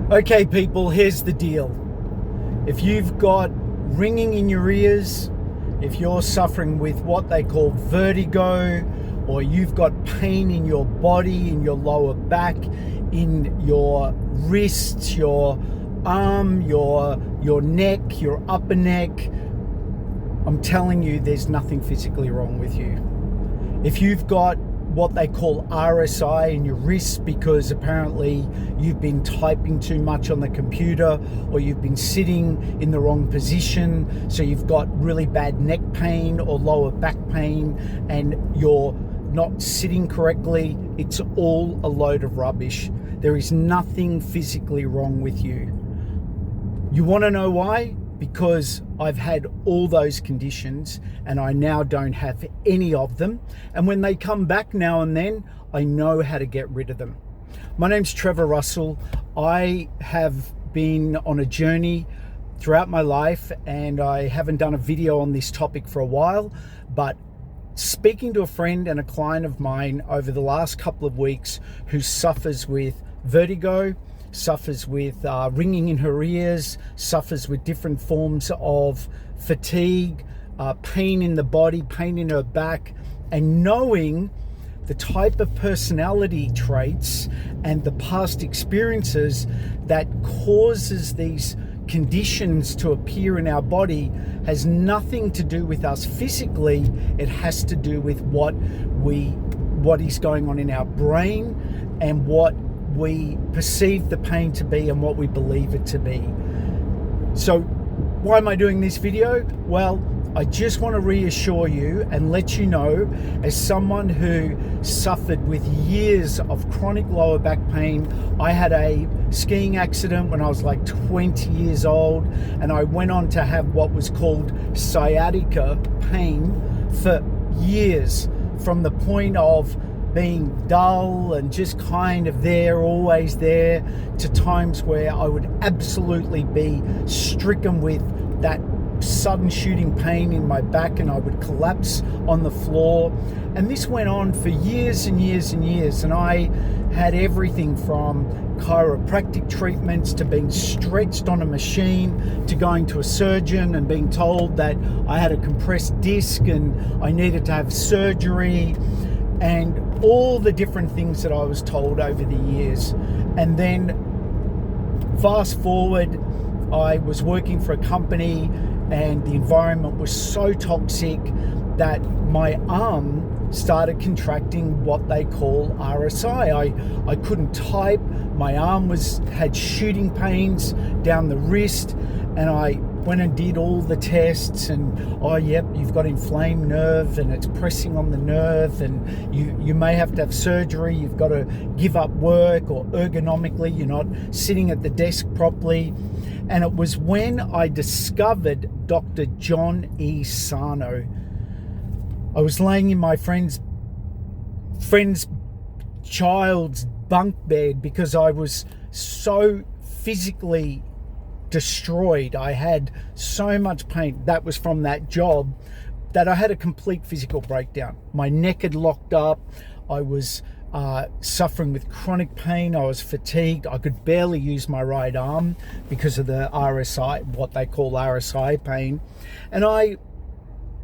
Okay, people, here's the deal. If you've got ringing in your ears, if you're suffering with what they call vertigo, or you've got pain in your body, in your lower back, in your wrists, your arm, your neck, your upper neck, I'm telling you, there's nothing physically wrong with you. If you've got what they call RSI in your wrists because apparently you've been typing too much on the computer, or you've been sitting in the wrong position, so you've got really bad neck pain or lower back pain, and you're not sitting correctly, it's all a load of rubbish. There is nothing physically wrong with you. You want to know why? Because I've had all those conditions and I now don't have any of them. And when they come back now and then, I know how to get rid of them. My name's Trevor Russell. I have been on a journey throughout my life, and I haven't done a video on this topic for a while, but speaking to a friend and a client of mine over the last couple of weeks who suffers with vertigo, suffers with ringing in her ears, suffers with different forms of fatigue, pain in the body, pain in her back, and knowing the type of personality traits and the past experiences that causes these conditions to appear in our body has nothing to do with us physically. It has to do with what is going on in our brain and what we perceive the pain to be and what we believe it to be. So why am I doing this video? Well, I just want to reassure you and let you know, as someone who suffered with years of chronic lower back pain, I had a skiing accident when I was like 20 years old, and I went on to have what was called sciatica pain for years, from the point of being dull and just kind of there, always there, to times where I would absolutely be stricken with that sudden shooting pain in my back and I would collapse on the floor. And this went on for years and years and years, and I had everything from chiropractic treatments to being stretched on a machine to going to a surgeon and being told that I had a compressed disc and I needed to have surgery, and all the different things that I was told over the years. And then fast forward, I was working for a company and the environment was so toxic that my arm started contracting what they call RSI. I couldn't type, my arm had shooting pains down the wrist, and I went and did all the tests, and you've got inflamed nerve and it's pressing on the nerve, and you may have to have surgery, you've got to give up work, or ergonomically you're not sitting at the desk properly. And it was when I discovered Dr. John E Sarno. I was laying in my friend's child's bunk bed because I was so physically destroyed. I had so much pain. That was from that job, that I had a complete physical breakdown. My neck had locked up. I was suffering with chronic pain. I was fatigued. I could barely use my right arm because of the RSI, what they call RSI pain. And I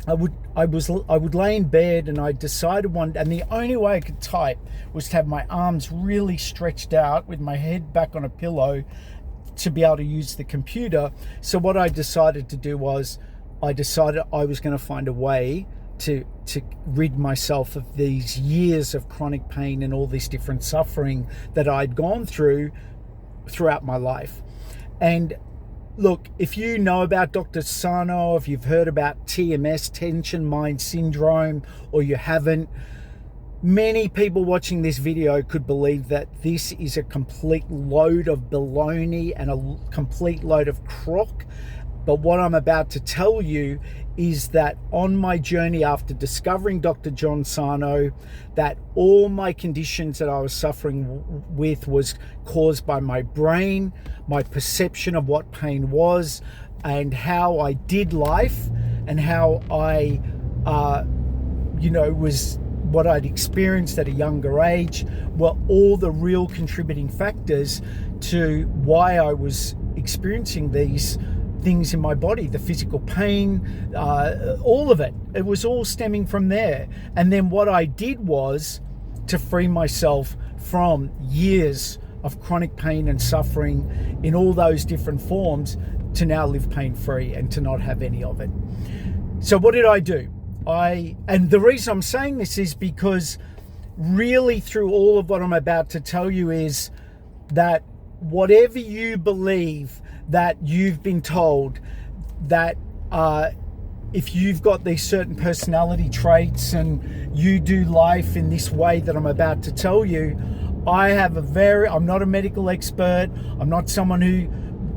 would lay in bed, and I decided and the only way I could type was to have my arms really stretched out with my head back on a pillow to be able to use the computer. So what I decided to do was I decided I was going to find a way to rid myself of these years of chronic pain and all this different suffering that I'd gone throughout my life. And look, if you know about Dr. Sarno, if you've heard about TMS, tension mind syndrome, or you haven't, many people watching this video could believe that this is a complete load of baloney and a complete load of crock. But what I'm about to tell you is that on my journey after discovering Dr. John Sarno, that all my conditions that I was suffering with was caused by my brain, my perception of what pain was, and how I did life, and how I, was what I'd experienced at a younger age were all the real contributing factors to why I was experiencing these things in my body, the physical pain, all of it. It was all stemming from there. And then what I did was to free myself from years of chronic pain and suffering in all those different forms to now live pain-free and to not have any of it. So what did I do? And the reason I'm saying this is because really through all of what I'm about to tell you is that whatever you believe that you've been told that if you've got these certain personality traits and you do life in this way that I'm about to tell you, I'm not a medical expert. I'm not someone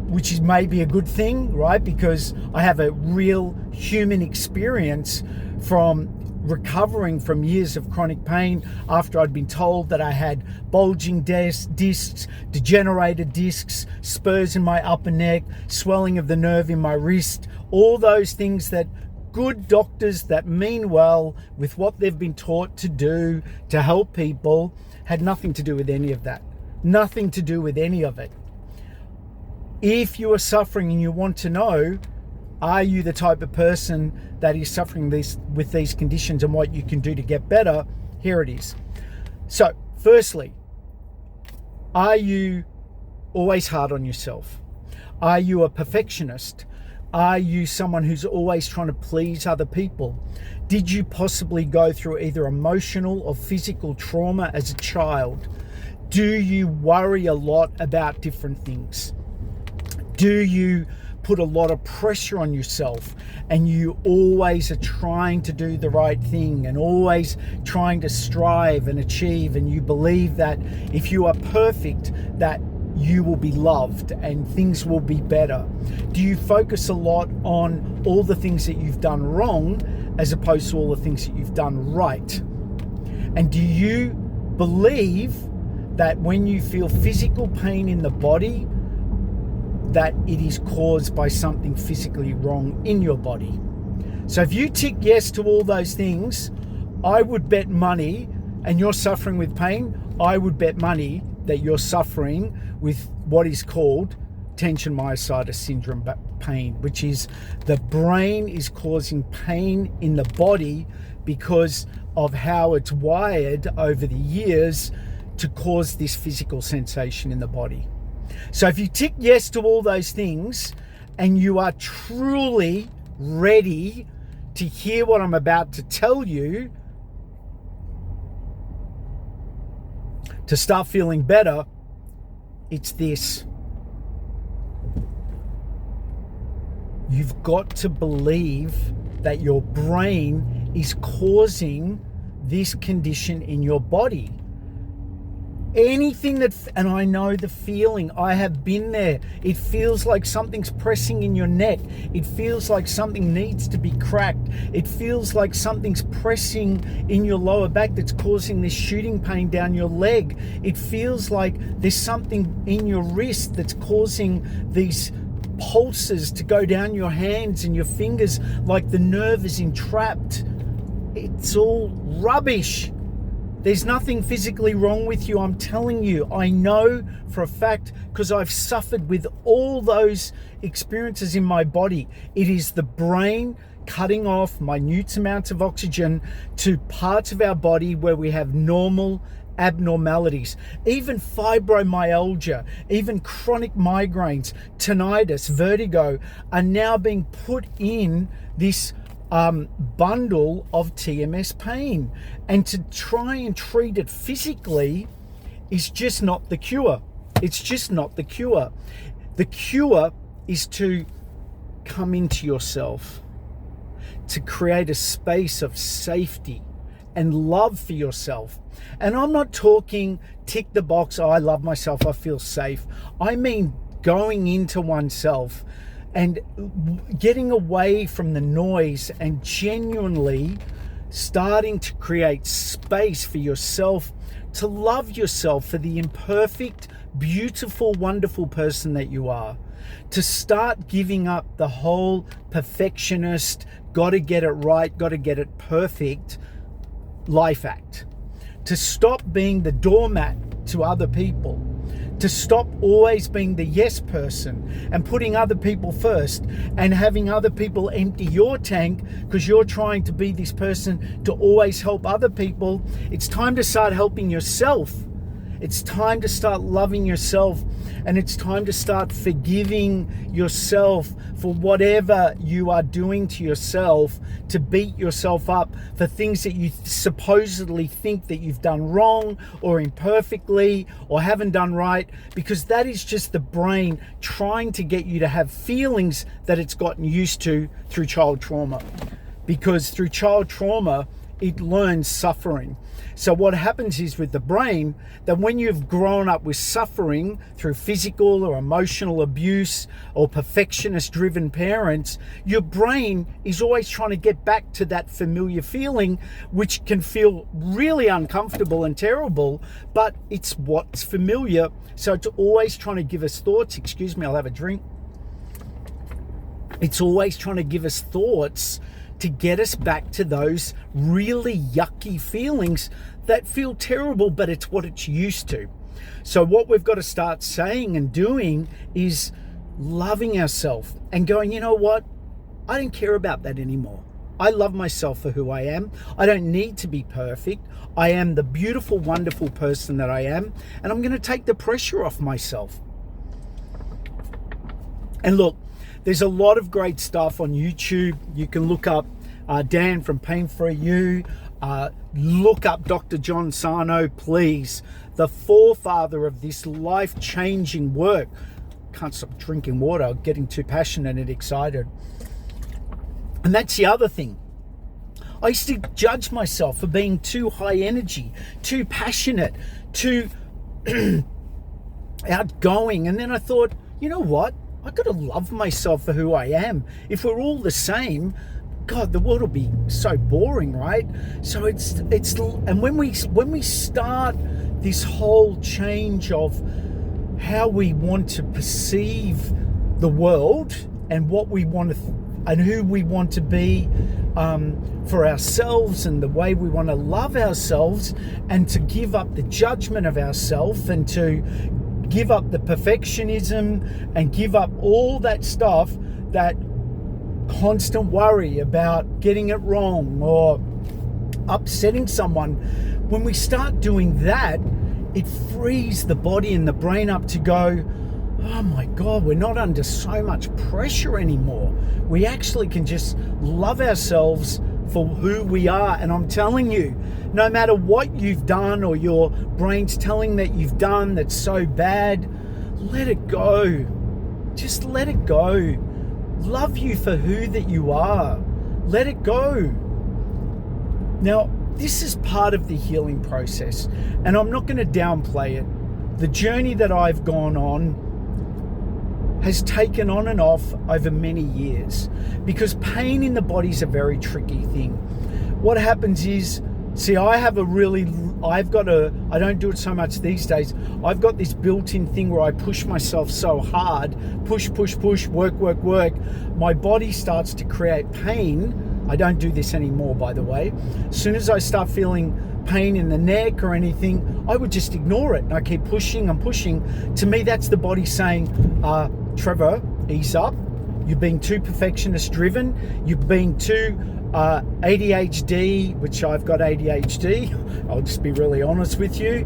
which is maybe a good thing, right? Because I have a real human experience from recovering from years of chronic pain after I'd been told that I had bulging discs, degenerated discs, spurs in my upper neck, swelling of the nerve in my wrist, all those things that good doctors that mean well with what they've been taught to do to help people had nothing to do with any of that. Nothing to do with any of it. If you are suffering and you want to know, are you the type of person that is suffering with these conditions and what you can do to get better? Here it is. So, firstly, are you always hard on yourself? Are you a perfectionist? Are you someone who's always trying to please other people? Did you possibly go through either emotional or physical trauma as a child? Do you worry a lot about different things? Do you put a lot of pressure on yourself and you always are trying to do the right thing and always trying to strive and achieve, and you believe that if you are perfect that you will be loved and things will be better? Do you focus a lot on all the things that you've done wrong as opposed to all the things that you've done right? And do you believe that when you feel physical pain in the body, that it is caused by something physically wrong in your body? So if you tick yes to all those things, I would bet money, and you're suffering with pain, I would bet money that you're suffering with what is called tension myositis syndrome pain, which is the brain is causing pain in the body because of how it's wired over the years to cause this physical sensation in the body. So if you tick yes to all those things and you are truly ready to hear what I'm about to tell you to start feeling better, it's this. You've got to believe that your brain is causing this condition in your body. Anything and I know the feeling, I have been there. It feels like something's pressing in your neck. It feels like something needs to be cracked. It feels like something's pressing in your lower back that's causing this shooting pain down your leg. It feels like there's something in your wrist that's causing these pulses to go down your hands and your fingers like the nerve is entrapped. It's all rubbish. There's nothing physically wrong with you, I'm telling you. I know for a fact because I've suffered with all those experiences in my body. It is the brain cutting off minute amounts of oxygen to parts of our body where we have normal abnormalities. Even fibromyalgia, even chronic migraines, tinnitus, vertigo are now being put in this bundle of TMS pain, and to try and treat it physically is just not the cure. It's just not the cure. The cure is to come into yourself, to create a space of safety and love for yourself. And I'm not talking tick the box, oh, I love myself, I feel safe. I mean going into oneself and getting away from the noise and genuinely starting to create space for yourself, to love yourself for the imperfect, beautiful, wonderful person that you are. To start giving up the whole perfectionist, got to get it right, got to get it perfect life act, to stop being the doormat to other people, to stop always being the yes person and putting other people first and having other people empty your tank because you're trying to be this person to always help other people. It's time to start helping yourself. It's time to start loving yourself, and it's time to start forgiving yourself for whatever you are doing to yourself, to beat yourself up for things that you supposedly think that you've done wrong or imperfectly or haven't done right, because that is just the brain trying to get you to have feelings that it's gotten used to through child trauma. Because through child trauma, it learns suffering. So what happens is with the brain, that when you've grown up with suffering through physical or emotional abuse or perfectionist-driven parents, your brain is always trying to get back to that familiar feeling, which can feel really uncomfortable and terrible, but it's what's familiar. So it's always trying to give us thoughts. Excuse me, I'll have a drink. It's always trying to give us thoughts to get us back to those really yucky feelings that feel terrible, but it's what it's used to. So what we've got to start saying and doing is loving ourselves and going, you know what? I don't care about that anymore. I love myself for who I am. I don't need to be perfect. I am the beautiful, wonderful person that I am, and I'm going to take the pressure off myself. And look, there's a lot of great stuff on YouTube. You can look up Dan from Pain Free You. Look up Dr. John Sarno, please. The forefather of this life-changing work. Can't stop drinking water, getting too passionate and excited. And that's the other thing. I used to judge myself for being too high energy, too passionate, too outgoing. And then I thought, you know what? I got to love myself for who I am. If we're all the same, God, the world will be so boring, right? So it's and when we start this whole change of how we want to perceive the world and what we want to and who we want to be for ourselves and the way we want to love ourselves, and to give up the judgment of ourselves and to give up the perfectionism and give up all that stuff, that constant worry about getting it wrong or upsetting someone. When we start doing that, it frees the body and the brain up to go, oh my God, we're not under so much pressure anymore. We actually can just love ourselves for who we are. And I'm telling you, no matter what you've done or your brain's telling that you've done that's so bad, let it go. Just let it go. Love you for who that you are. Let it go. Now, this is part of the healing process, and I'm not going to downplay it. The journey that I've gone on has taken on and off over many years, because pain in the body is a very tricky thing. What happens is, see, I don't do it so much these days. I've got this built-in thing where I push myself so hard, push, work. My body starts to create pain. I don't do this anymore, by the way. As soon as I start feeling pain in the neck or anything, I would just ignore it. And I keep pushing and pushing. To me, that's the body saying, Trevor, ease up. You're being too perfectionist driven. You're being too ADHD, which I've got ADHD. I'll just be really honest with you.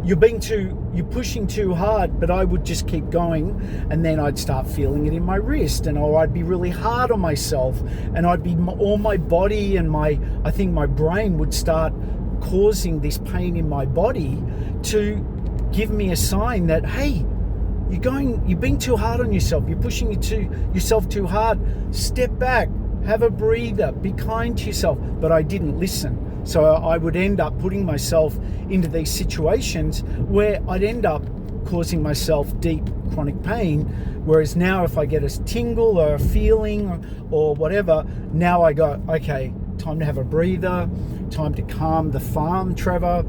You're pushing too hard, but I would just keep going, and then I'd start feeling it in my wrist, or I'd be really hard on myself, and all my body and I think my brain would start causing this pain in my body to give me a sign that, hey, you're being too hard on yourself. You're pushing yourself too hard. Step back, have a breather, be kind to yourself. But I didn't listen. So I would end up putting myself into these situations where I'd end up causing myself deep chronic pain. Whereas now if I get a tingle or a feeling or whatever, now I go, okay, time to have a breather, time to calm the farm, Trevor,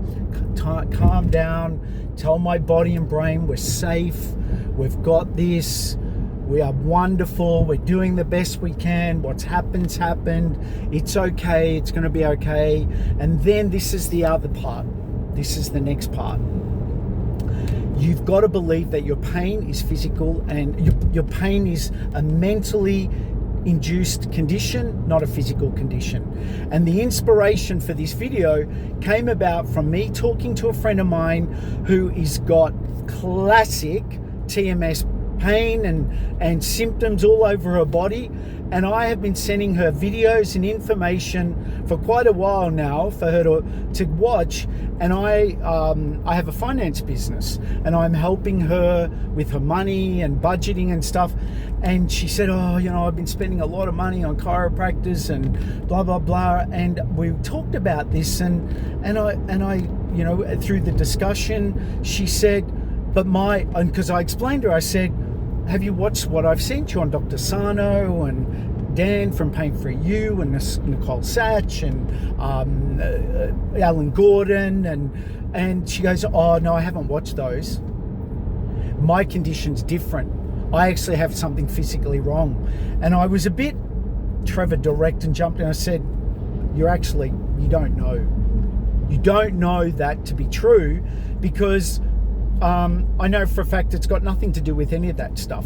calm down, tell my body and brain we're safe, we've got this, We are wonderful. We're doing the best we can. What's happened's happened. It's okay. It's going to be okay. And then this is the other part. This is the next part. You've got to believe that your pain is physical, and your pain is a mentally induced condition, not a physical condition. And the inspiration for this video came about from me talking to a friend of mine who has got classic TMS pain and symptoms all over her body, and I have been sending her videos and information for quite a while now for her to watch. And I have a finance business, and I'm helping her with her money and budgeting and stuff. And she said, oh, I've been spending a lot of money on chiropractors and blah blah blah. And we talked about this, and I through the discussion, she said, because I explained to her, I said, have you watched what I've sent you on Dr. Sarno and Dan from Pain Free You and Nicole Satch and Alan Gordon? And she goes, oh, no, I haven't watched those. My condition's different. I actually have something physically wrong. And I was a bit, Trevor, direct and jumped in. I said, you don't know. You don't know that to be true, because I know for a fact it's got nothing to do with any of that stuff,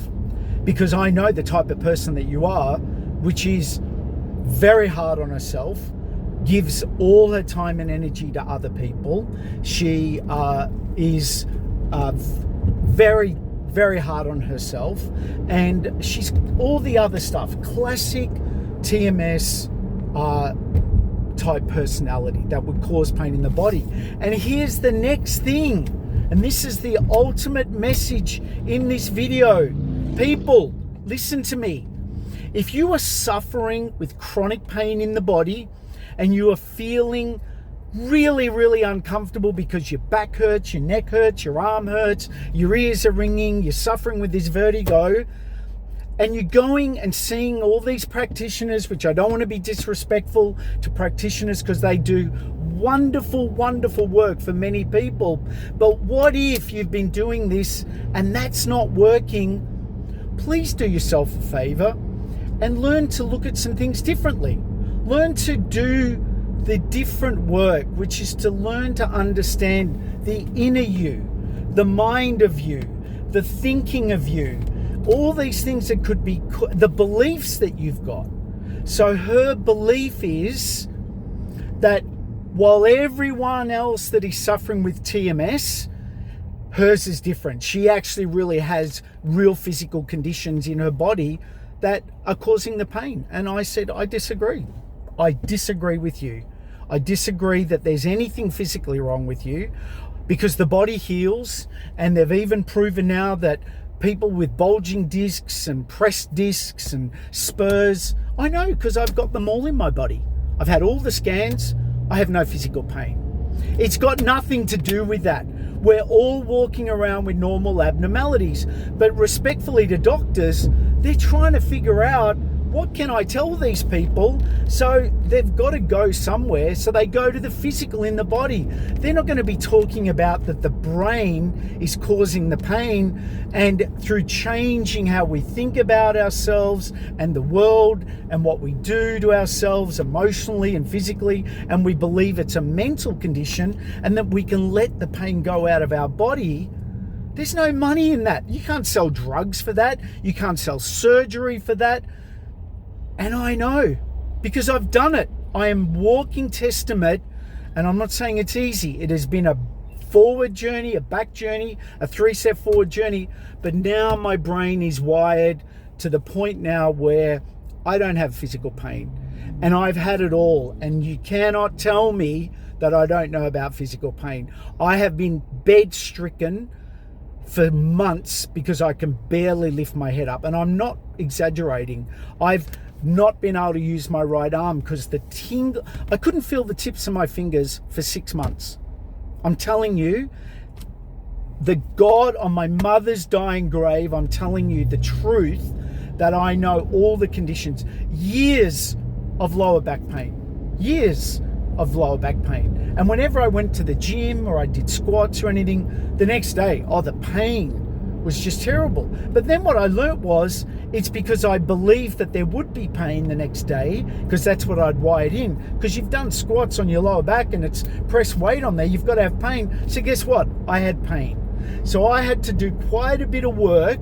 because I know the type of person that you are, which is very hard on herself, gives all her time and energy to other people. She is very, very hard on herself, and she's all the other stuff, classic TMS type personality that would cause pain in the body. And here's the next thing. And this is the ultimate message in this video. People, listen to me. If you are suffering with chronic pain in the body and you are feeling really, really uncomfortable because your back hurts, your neck hurts, your arm hurts, your ears are ringing, you're suffering with this vertigo, and you're going and seeing all these practitioners, which I don't want to be disrespectful to practitioners because they do wonderful, wonderful work for many people. But what if you've been doing this and that's not working? Please do yourself a favor and learn to look at some things differently. Learn to do the different work, which is to learn to understand the inner you, the mind of you, the thinking of you, all these things that could be the beliefs that you've got. So her belief is that while everyone else that is suffering with TMS, hers is different. She actually really has real physical conditions in her body that are causing the pain. And I said, I disagree. I disagree with you. I disagree that there's anything physically wrong with you, because the body heals, and they've even proven now that people with bulging discs and pressed discs and spurs, I know because I've got them all in my body. I've had all the scans. I have no physical pain. It's got nothing to do with that. We're all walking around with normal abnormalities. But respectfully to doctors, they're trying to figure out, what can I tell these people? So they've got to go somewhere. So they go to the physical in the body. They're not going to be talking about that the brain is causing the pain, and through changing how we think about ourselves and the world and what we do to ourselves emotionally and physically, and we believe it's a mental condition and that we can let the pain go out of our body. There's no money in that. You can't sell drugs for that. You can't sell surgery for that. And I know, because I've done it. I am walking testament, and I'm not saying it's easy. It has been a forward journey, a back journey, a 3-step forward journey. But now my brain is wired to the point now where I don't have physical pain. And I've had it all. And you cannot tell me that I don't know about physical pain. I have been bed-stricken for months because I can barely lift my head up. And I'm not exaggerating. I've not been able to use my right arm because I couldn't feel the tips of my fingers for 6 months. I'm telling you, the God on my mother's dying grave, I'm telling you the truth, that I know all the conditions. Years of lower back pain. Years of lower back pain. And whenever I went to the gym or I did squats or anything, the next day, the pain was just terrible. But then what I learnt was it's because I believed that there would be pain the next day, because that's what I'd wired in. Because you've done squats on your lower back and it's pressed weight on there, you've got to have pain. So guess what? I had pain. So I had to do quite a bit of work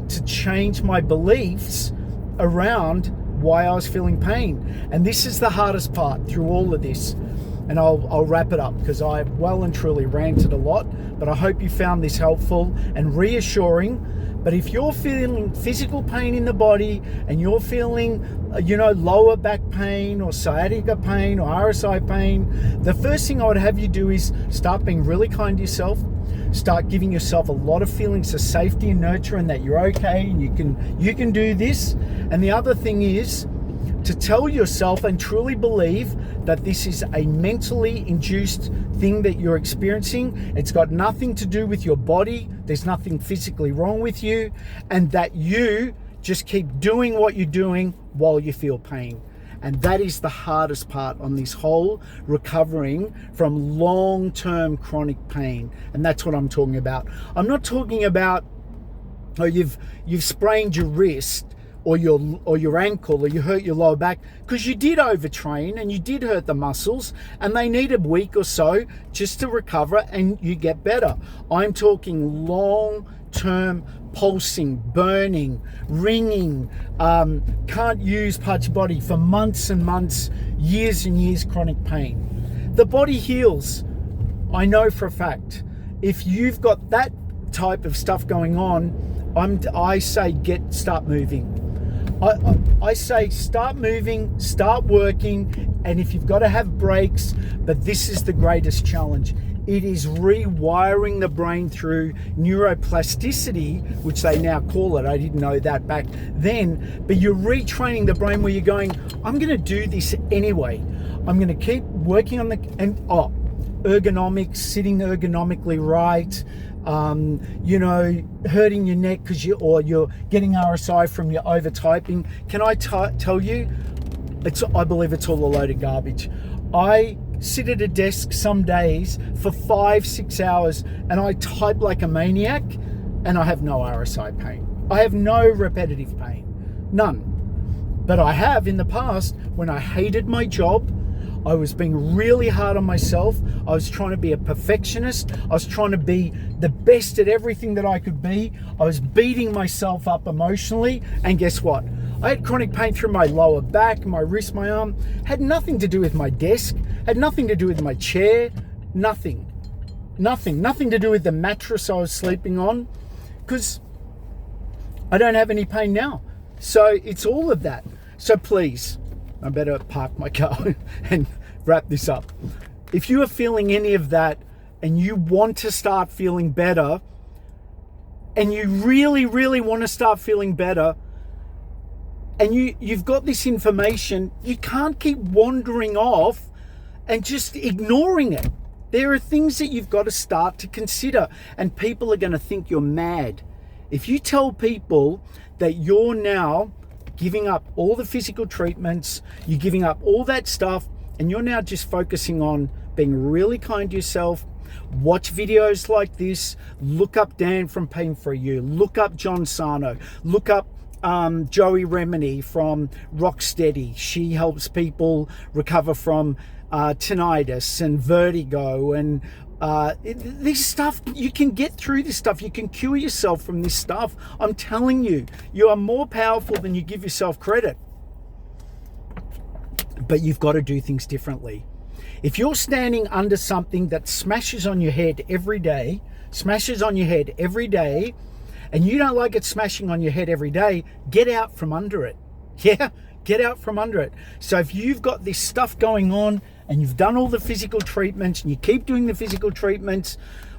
to change my beliefs around why I was feeling pain. And this is the hardest part through all of this. And I'll wrap it up because I well and truly ranted a lot, but I hope you found this helpful and reassuring. But if you're feeling physical pain in the body and you're feeling, lower back pain or sciatica pain or RSI pain, the first thing I would have you do is start being really kind to yourself. Start giving yourself a lot of feelings of safety and nurture and that you're okay and you can do this. And the other thing is to tell yourself and truly believe that this is a mentally induced thing that you're experiencing. It's got nothing to do with your body. There's nothing physically wrong with you, and that you just keep doing what you're doing while you feel pain. And that is the hardest part on this whole recovering from long-term chronic pain. And that's what I'm talking about. I'm not talking about, you've sprained your wrist or your ankle, or you hurt your lower back, because you did overtrain and you did hurt the muscles and they need a week or so just to recover and you get better. I'm talking long-term pulsing, burning, ringing, can't use parts of your body for months and months, years and years, chronic pain. The body heals. I know for a fact. If you've got that type of stuff going on, I say start moving. I say start moving, start working, and if you've got to have breaks, but this is the greatest challenge. It is rewiring the brain through neuroplasticity, which they now call it. I didn't know that back then, but you're retraining the brain where you're going, I'm going to do this anyway. I'm going to keep working on ergonomics, sitting ergonomically right, hurting your neck because you're getting RSI from your over typing. Can I tell you, I believe it's all a load of garbage. I sit at a desk some days for 5-6 hours and I type like a maniac and I have no RSI pain. I have no repetitive pain, none. But I have in the past when I hated my job. I was being really hard on myself. I was trying to be a perfectionist. I was trying to be the best at everything that I could be. I was beating myself up emotionally. And guess what? I had chronic pain through my lower back, my wrist, my arm. Had nothing to do with my desk. Had nothing to do with my chair. Nothing to do with the mattress I was sleeping on. Because I don't have any pain now. So it's all of that. So please, I better park my car and wrap this up. If you are feeling any of that and you want to start feeling better, and you really, really want to start feeling better, and you've got this information, you can't keep wandering off and just ignoring it. There are things that you've got to start to consider, and people are going to think you're mad. If you tell people that you're now giving up all the physical treatments, you're giving up all that stuff, and you're now just focusing on being really kind to yourself, watch videos like this, look up Dan from Pain for You, look up John Sarno, look up Joey Remini from Rocksteady. She helps people recover from tinnitus and vertigo and this stuff. You can get through this stuff. You can cure yourself from this stuff. I'm telling you, you are more powerful than you give yourself credit. But you've got to do things differently. If you're standing under something that smashes on your head every day, and you don't like it smashing on your head every day, get out from under it. Yeah, get out from under it. So if you've got this stuff going on and you've done all the physical treatments and you keep doing the physical treatments,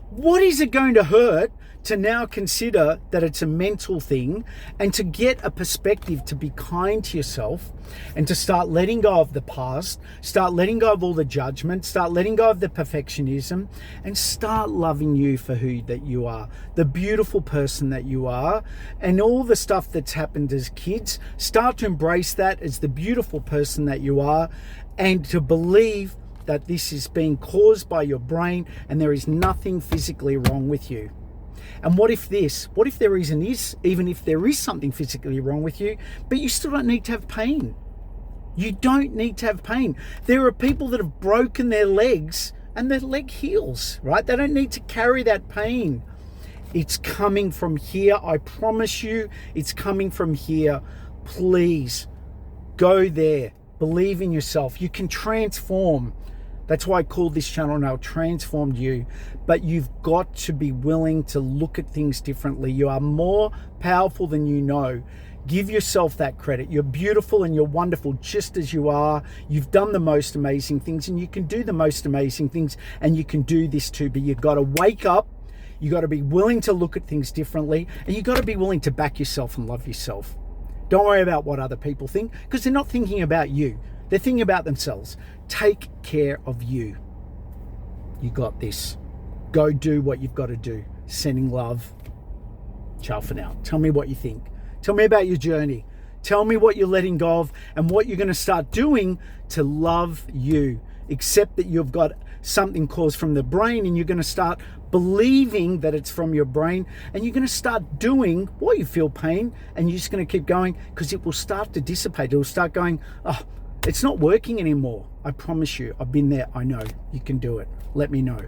what is it going to hurt to now consider that it's a mental thing and to get a perspective to be kind to yourself and to start letting go of the past, start letting go of all the judgment, start letting go of the perfectionism, and start loving you for who that you are, the beautiful person that you are, and all the stuff that's happened as kids. Start to embrace that as the beautiful person that you are, and to believe that this is being caused by your brain and there is nothing physically wrong with you. And what if there even if there is something physically wrong with you, but you still don't need to have pain. You don't need to have pain. There are people that have broken their legs and their leg heals, right? They don't need to carry that pain. It's coming from here. I promise you, it's coming from here. Please go there. Believe in yourself. You can transform. That's why I call this channel now Transformed You. But you've got to be willing to look at things differently. You are more powerful than you know. Give yourself that credit. You're beautiful and you're wonderful just as you are. You've done the most amazing things, and you can do the most amazing things, and you can do this too. But you've got to wake up. You've got to be willing to look at things differently, and you've got to be willing to back yourself and love yourself. Don't worry about what other people think, because they're not thinking about you. They're thinking about themselves. Take care of you. You got this. Go do what you've got to do. Sending love. Ciao for now. Tell me what you think. Tell me about your journey. Tell me what you're letting go of and what you're going to start doing to love you. Accept that you've got something caused from the brain, and you're going to start believing that it's from your brain, and you're going to start doing what you feel pain, and you're just going to keep going, because it will start to dissipate. It will start going, oh, it's not working anymore. I promise you, I've been there. I know you can do it. Let me know.